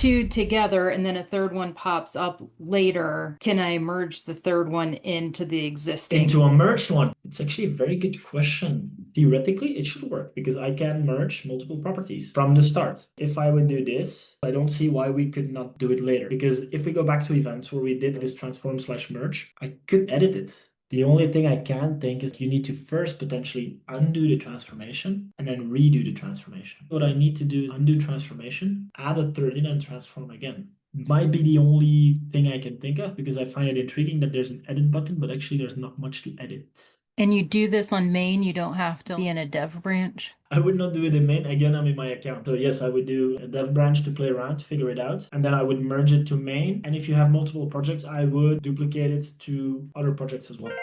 two together and then a third one pops up later, can I merge the third one into the existing? Into a merged one? It's actually a very good question. Theoretically, it should work because I can merge multiple properties from the start. If I would do this, I don't see why we could not do it later. Because if we go back to events where we did this transform slash merge, I could edit it. The only thing I can think is you need to first potentially undo the transformation and then redo the transformation. What I need to do is undo transformation, add a third in and transform again. Might be the only thing I can think of because I find it intriguing that there's an edit button, but actually there's not much to edit. And you do this on main, you don't have to be in a dev branch. I would not do it in main. Again, I'm in my account. So yes, I would do a dev branch to play around, to figure it out. And then I would merge it to main. And if you have multiple projects, I would duplicate it to other projects as well.